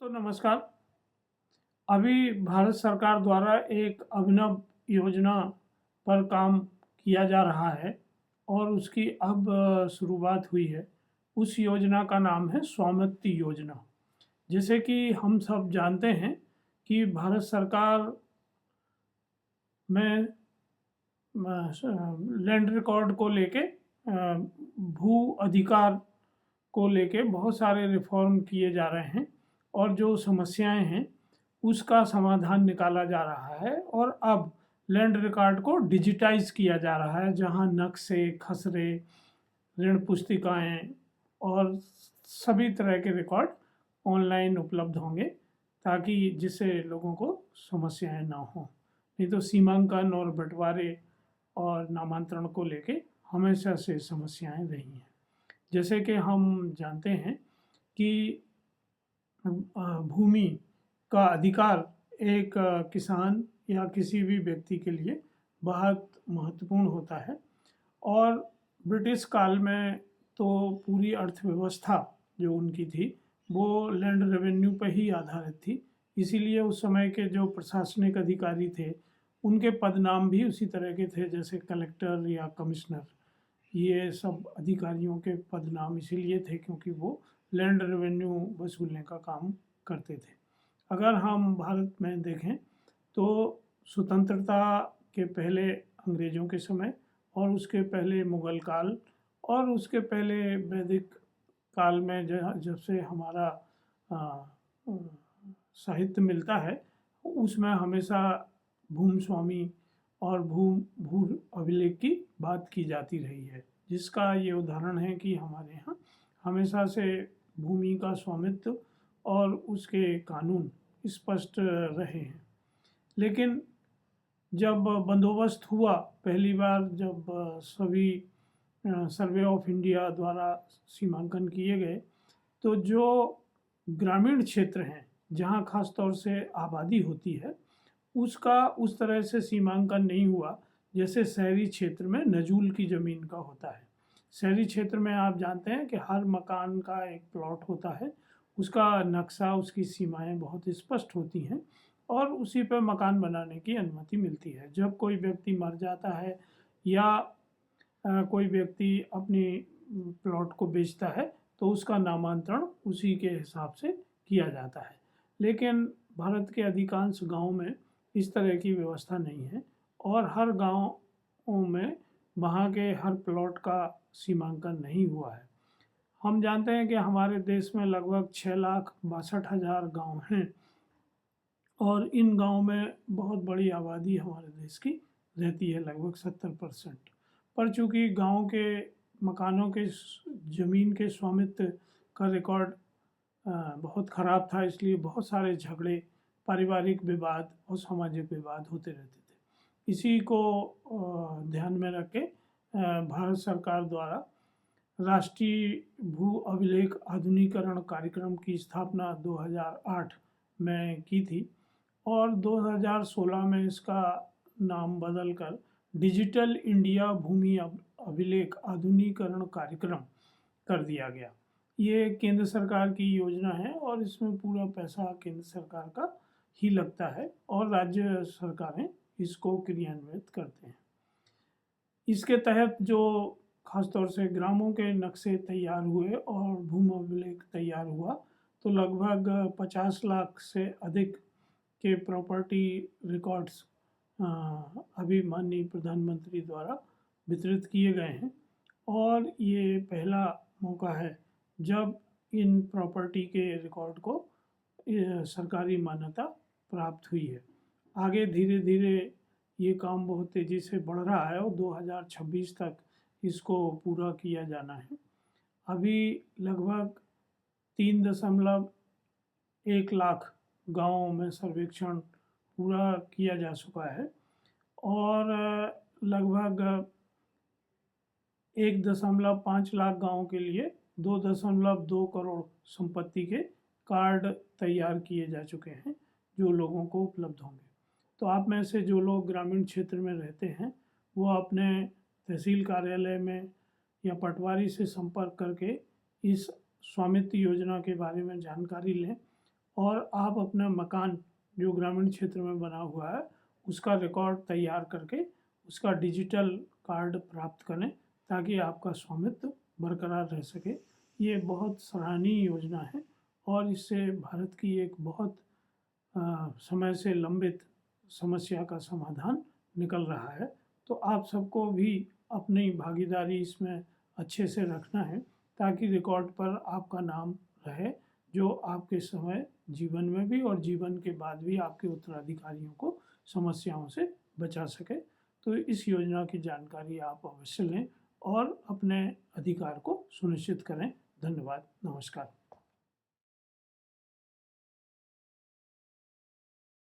तो नमस्कार। अभी भारत सरकार द्वारा एक अभिनव योजना पर काम किया जा रहा है और उसकी अब शुरुआत हुई है। उस योजना का नाम है स्वामित्व योजना। जैसे कि हम सब जानते हैं कि भारत सरकार में लैंड रिकॉर्ड को लेके भू अधिकार को लेके बहुत सारे रिफॉर्म किए जा रहे हैं और जो समस्याएं हैं उसका समाधान निकाला जा रहा है। और अब लैंड रिकॉर्ड को डिजिटाइज किया जा रहा है, जहां नक्शे, खसरे, ऋण पुस्तिकाएं और सभी तरह के रिकॉर्ड ऑनलाइन उपलब्ध होंगे, ताकि जिससे लोगों को समस्याएं ना हो। नहीं तो सीमांकन और बंटवारे और नामांतरण को लेके हमेशा से समस्याएं रही हैं। जैसे कि हम जानते हैं कि भूमि का अधिकार एक किसान या किसी भी व्यक्ति के लिए बहुत महत्वपूर्ण होता है। और ब्रिटिश काल में तो पूरी अर्थव्यवस्था जो उनकी थी वो लैंड रेवेन्यू पर ही आधारित थी। इसीलिए उस समय के जो प्रशासनिक अधिकारी थे उनके पदनाम भी उसी तरह के थे, जैसे कलेक्टर या कमिश्नर। ये सब अधिकारियों के पदनाम इसीलिए थे क्योंकि वो लैंड रेवेन्यू वसूलने का काम करते थे। अगर हम भारत में देखें तो स्वतंत्रता के पहले अंग्रेज़ों के समय और उसके पहले मुग़ल काल और उसके पहले वैदिक काल में जब से हमारा साहित्य मिलता है, उसमें हमेशा भूमि स्वामी और भू अभिलेख की बात की जाती रही है, जिसका ये उदाहरण है कि हमारे यहाँ हमेशा से भूमि का स्वामित्व और उसके कानून स्पष्ट रहे हैं। लेकिन जब बंदोबस्त हुआ पहली बार, जब सभी सर्वे ऑफ इंडिया द्वारा सीमांकन किए गए, तो जो ग्रामीण क्षेत्र हैं जहाँ खास तौर से आबादी होती है, उसका उस तरह से सीमांकन नहीं हुआ जैसे शहरी क्षेत्र में नजूल की ज़मीन का होता है। शहरी क्षेत्र में आप जानते हैं कि हर मकान का एक प्लॉट होता है, उसका नक्शा, उसकी सीमाएं बहुत स्पष्ट होती हैं और उसी पर मकान बनाने की अनुमति मिलती है। जब कोई व्यक्ति मर जाता है या कोई व्यक्ति अपनी प्लॉट को बेचता है तो उसका नामांतरण उसी के हिसाब से किया जाता है। लेकिन भारत के अधिकांश गाँव में इस तरह की व्यवस्था नहीं है और हर गाँव में वहाँ के हर प्लॉट का सीमांकन नहीं हुआ है। हम जानते हैं कि हमारे देश में लगभग 6,62,000 गाँव हैं और इन गाँव में बहुत बड़ी आबादी हमारे देश की रहती है, लगभग 70%। पर चूँकि गाँव के मकानों के ज़मीन के स्वामित्व का रिकॉर्ड बहुत ख़राब था, इसलिए बहुत सारे झगड़े, पारिवारिक विवाद और सामाजिक विवाद होते रहते थे। इसी को ध्यान में रख के भारत सरकार द्वारा राष्ट्रीय भू अभिलेख आधुनिकीकरण कार्यक्रम की स्थापना 2008 में की थी और 2016 में इसका नाम बदलकर डिजिटल इंडिया भूमि अभिलेख आधुनिकीकरण कार्यक्रम कर दिया गया। ये केंद्र सरकार की योजना है और इसमें पूरा पैसा केंद्र सरकार का ही लगता है और राज्य सरकारें इसको क्रियान्वित करते हैं। इसके तहत जो खासतौर से ग्रामों के नक्शे तैयार हुए और भूमि अभिलेख तैयार हुआ, तो लगभग 50 लाख से अधिक के प्रॉपर्टी रिकॉर्ड्स अभी माननीय प्रधानमंत्री द्वारा वितरित किए गए हैं और ये पहला मौका है जब इन प्रॉपर्टी के रिकॉर्ड को सरकारी मान्यता प्राप्त हुई है। आगे धीरे धीरे ये काम बहुत तेज़ी से बढ़ रहा है और 2026 तक इसको पूरा किया जाना है। अभी लगभग 3.1 लाख गाँवों में सर्वेक्षण पूरा किया जा चुका है और लगभग 1.5 लाख गाँव के लिए 2.2 करोड़ संपत्ति के कार्ड तैयार किए जा चुके हैं जो लोगों को उपलब्ध होंगे। तो आप में से जो लोग ग्रामीण क्षेत्र में रहते हैं वो अपने तहसील कार्यालय में या पटवारी से संपर्क करके इस स्वामित्व योजना के बारे में जानकारी लें और आप अपना मकान जो ग्रामीण क्षेत्र में बना हुआ है उसका रिकॉर्ड तैयार करके उसका डिजिटल कार्ड प्राप्त करें ताकि आपका स्वामित्व बरकरार रह सके। ये बहुत सराहनीय योजना है और इससे भारत की एक बहुत समय से लंबित समस्या का समाधान निकल रहा है। तो आप सबको भी अपनी भागीदारी इसमें अच्छे से रखना है ताकि रिकॉर्ड पर आपका नाम रहे, जो आपके समय जीवन में भी और जीवन के बाद भी आपके उत्तराधिकारियों को समस्याओं से बचा सके। तो इस योजना की जानकारी आप अवश्य लें और अपने अधिकार को सुनिश्चित करें। धन्यवाद, नमस्कार।